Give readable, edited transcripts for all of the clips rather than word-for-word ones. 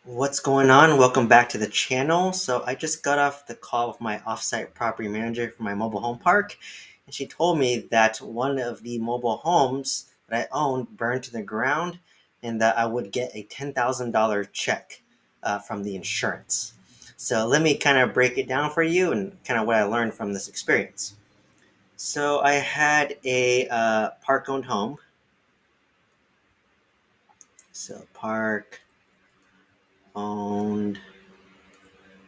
What's going on? Welcome back to the channel. So I just got off the call with my offsite property manager for my mobile home park, and she told me that one of the mobile homes that I owned burned to the ground, and that I would get a $10,000 check from the insurance. So let me kind of break it down for you and kind of what I learned from this experience. So I had a park-owned home. So park-owned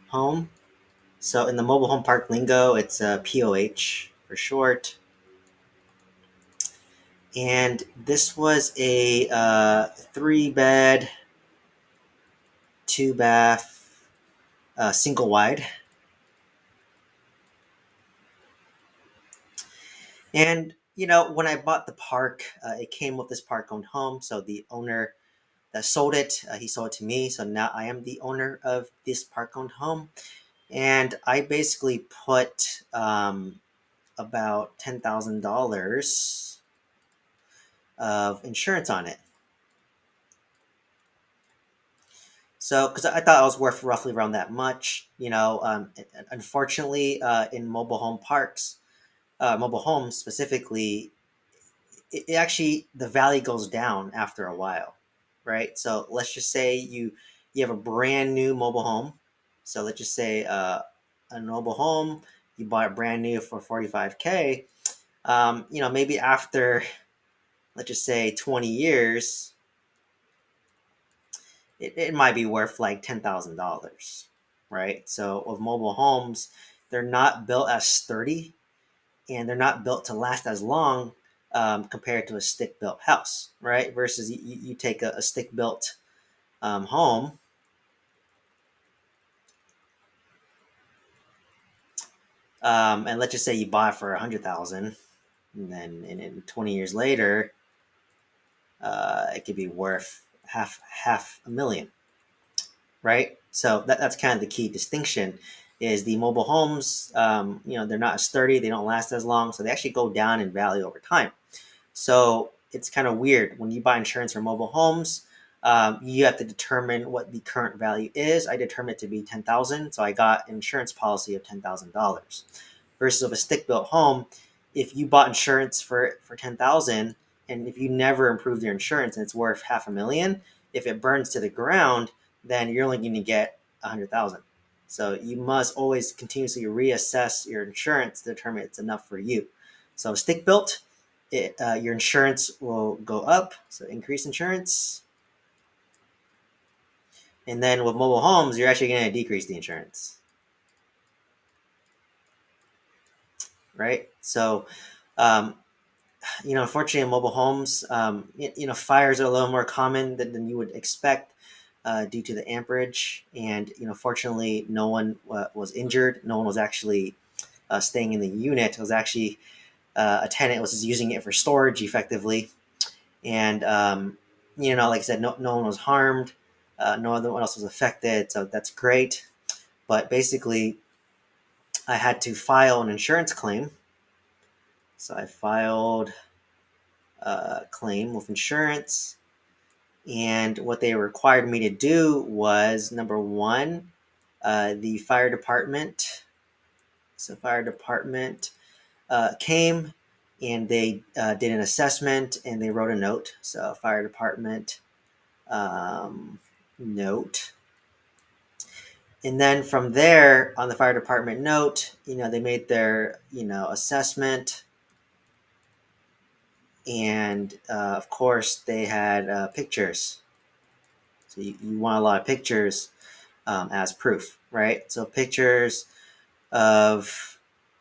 home. So in the mobile home park lingo, it's POH for short. And this was a 3 bed, 2 bath, single wide. And when I bought the park, it came with this park owned home. So the owner that sold it, he sold it to me. So now I am the owner of this park owned home. And I basically put about $10,000 of insurance on it. So, because I thought I was worth roughly around that much, unfortunately, in mobile home parks, mobile homes specifically, it actually the value goes down after a while, right? So let's just say you have a brand new mobile home. So let's just say a mobile home you bought it brand new for 45K. Maybe after let's just say 20 years, it might be worth like $10,000, right? So with mobile homes, they're not built as sturdy and they're not built to last as long compared to a stick built house, right? Versus you take a stick built home, and let's just say you buy it for 100,000, and then in 20 years later, it could be worth half a million, right? So that's kind of the key distinction is the mobile homes, they're not as sturdy, they don't last as long, so they actually go down in value over time. So it's kind of weird when you buy insurance for mobile homes. You have to determine what the current value is. I determined it to be 10,000, so I got an insurance policy of $10,000. Versus of a stick built home, if you bought insurance for 10,000, and if you never improve your insurance and it's worth half a million, if it burns to the ground, then you're only going to get 100,000. So you must always continuously reassess your insurance to determine it's enough for you. So stick built, your insurance will go up, so increase insurance. And then with mobile homes, you're actually going to decrease the insurance, right? So, um, unfortunately, in mobile homes, fires are a little more common than you would expect due to the amperage. And, fortunately, no one was injured. No one was actually staying in the unit. It was actually a tenant was using it for storage effectively. And, like I said, no one was harmed. No one else was affected. So that's great. But basically, I had to file an insurance claim. So I filed a claim with insurance. And what they required me to do was number one, the fire department. So, fire department came and they did an assessment and they wrote a note. So, fire department note. And then from there, on the fire department note, they made their, assessment. And of course, they had pictures. So you want a lot of pictures as proof, right? So pictures of,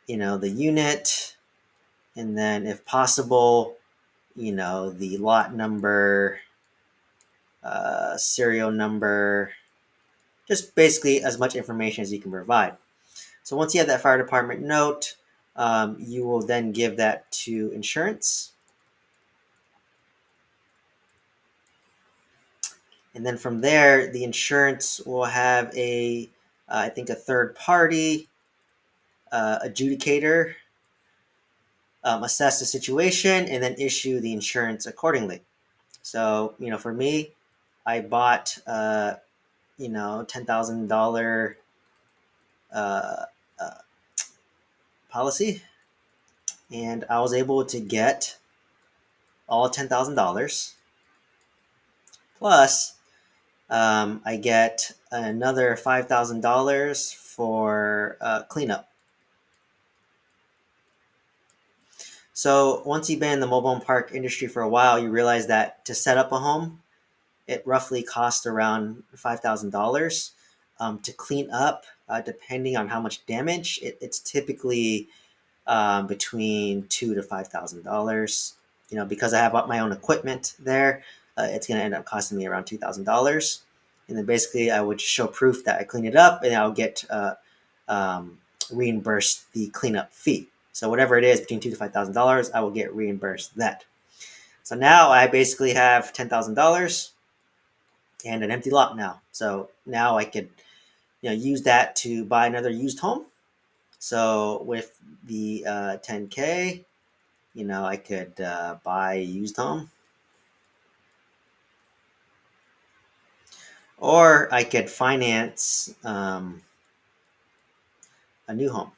the unit, and then if possible, the lot number, serial number, just basically as much information as you can provide. So once you have that fire department note, you will then give that to insurance. And then from there, the insurance will have I think, a third party adjudicator assess the situation and then issue the insurance accordingly. So, for me, I bought $10,000 uh, uh, policy, and I was able to get all $10,000 plus I get another $5,000 for cleanup. So once you've been in the mobile home park industry for a while, you realize that to set up a home, it roughly costs around $5,000. To clean up, depending on how much damage, it's typically between $2,000 to $5,000. Because I have my own equipment there, it's going to end up costing me around $2,000. And then basically, I would show proof that I cleaned it up, and I'll get um, reimbursed the cleanup fee. So whatever it is, between $2,000 to $5,000, I will get reimbursed that. So now I basically have $10,000 and an empty lot now. So now I could use that to buy another used home. So with the 10K, I could buy a used home, or I could finance a new home.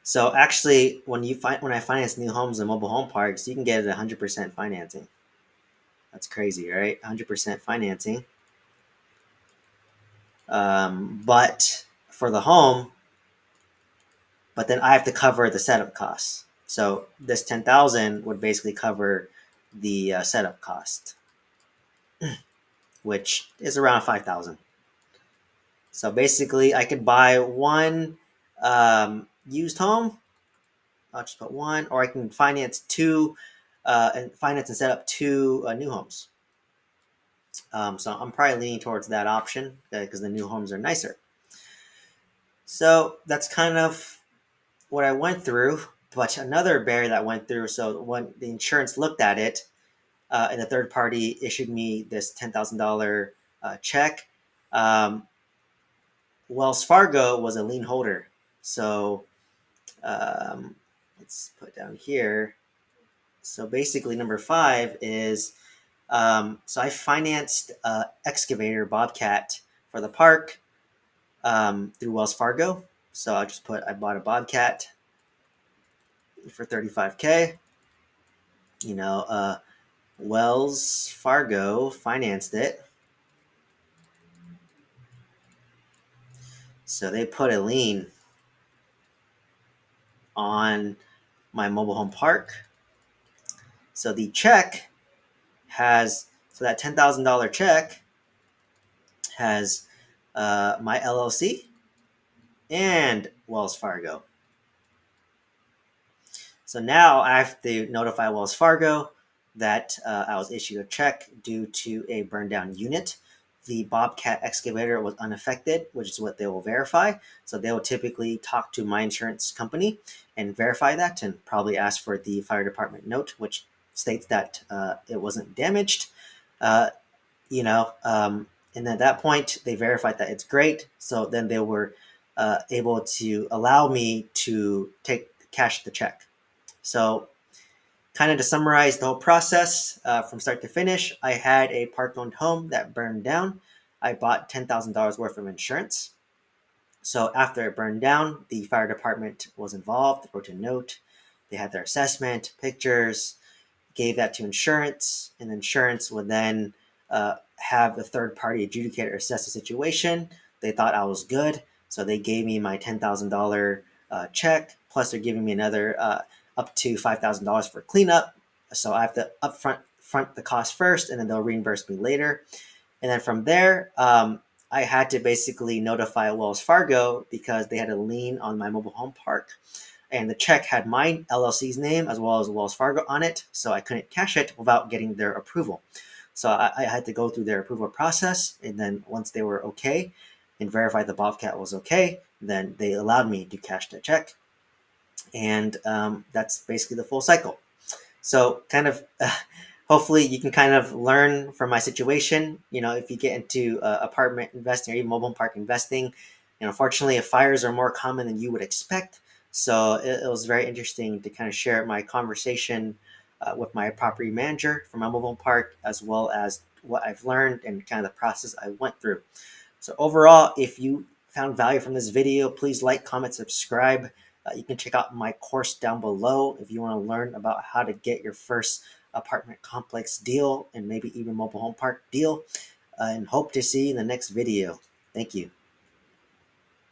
So actually, when I finance new homes in mobile home parks, you can get it 100% financing. That's crazy, right? 100% financing. But for the home, but then I have to cover the setup costs. So this 10,000 would basically cover the setup cost, which is around 5,000. So basically, I could buy one used home. I'll just put one, or I can finance two, and set up two new homes. So I'm probably leaning towards that option because the new homes are nicer. So that's kind of what I went through. But another barrier that I went through. So when the insurance looked at it, and the third party issued me this $10,000 check. Wells Fargo was a lien holder. So let's put down here. So basically, number 5 is so I financed excavator Bobcat for the park through Wells Fargo. So I bought a Bobcat for 35K. Wells Fargo financed it. So they put a lien on my mobile home park. So the check so that $10,000 check has my LLC and Wells Fargo. So now I have to notify Wells Fargo that I was issued a check due to a burned down unit. The Bobcat excavator was unaffected, which is what they will verify. So they will typically talk to my insurance company and verify that, and probably ask for the fire department note, which states that it wasn't damaged. Uh, and at that point, they verified that it's great. So then they were able to allow me to cash the check. So, kind of to summarize the whole process from start to finish, I had a park owned home that burned down. I bought $10,000 worth of insurance. So, after it burned down, the fire department was involved, wrote a note. They had their assessment, pictures, gave that to insurance, and insurance would then have the third party adjudicator assess the situation. They thought I was good, so they gave me my $10,000 check, plus they're giving me another up to $5,000 for cleanup. So I have to front the cost first, and then they'll reimburse me later. And then from there, I had to basically notify Wells Fargo because they had a lien on my mobile home park. And the check had my LLC's name as well as Wells Fargo on it, so I couldn't cash it without getting their approval. So I had to go through their approval process, and then once they were okay and verified the Bobcat was okay, then they allowed me to cash the check. And that's basically the full cycle. So kind of hopefully you can kind of learn from my situation. If you get into apartment investing or even mobile park investing, unfortunately fires are more common than you would expect. So it was very interesting to kind of share my conversation with my property manager for my mobile home park, as well as what I've learned and kind of the process I went through. So overall, if you found value from this video, please like, comment, subscribe. You can check out my course down below if you want to learn about how to get your first apartment complex deal and maybe even mobile home park deal. And hope to see you in the next video. Thank you.